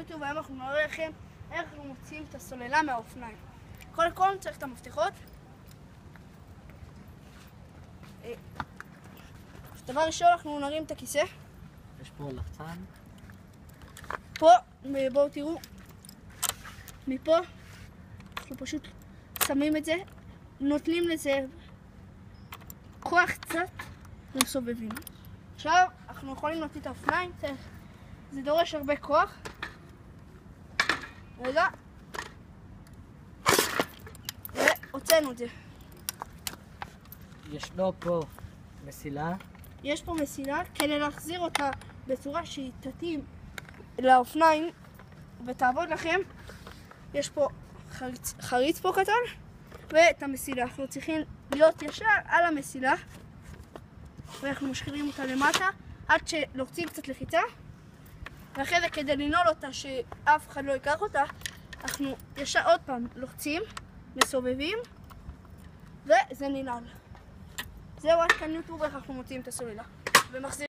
יוטיוב, והיום אנחנו נראה לכם איך אנחנו מוציאים את הסוללה מהאופניים. קודם כל צריך את המפתחות. דבר ראשון אנחנו נרים את הכיסא. יש פה לחצן. פה, בואו תראו. מפה אנחנו פשוט שמים את זה, נותנים לזה כוח קצת ומסובבים. עכשיו אנחנו יכולים להוציא את האופניים, זה דורש הרבה כוח. רגע. והוצאנו את זה. ישנו פה מסילה. יש פה מסילה כדי להחזיר אותה בצורה שהיא תתאים לאופניים ותעבוד לכם. יש פה חריץ פה קטן ואת המסילה. אנחנו צריכים להיות ישר על המסילה ואנחנו משחילים אותה למטה עד שלוחצים קצת לחיצה, ואחרי זה כדי לנעול אותה שאף אחד לא ייקח אותה אנחנו ישר עוד פעם לוחצים, מסובבים וזה ננעל. זהו, עד כאן יוטיוב איך אנחנו מוציאים את הסוללה ומחזירים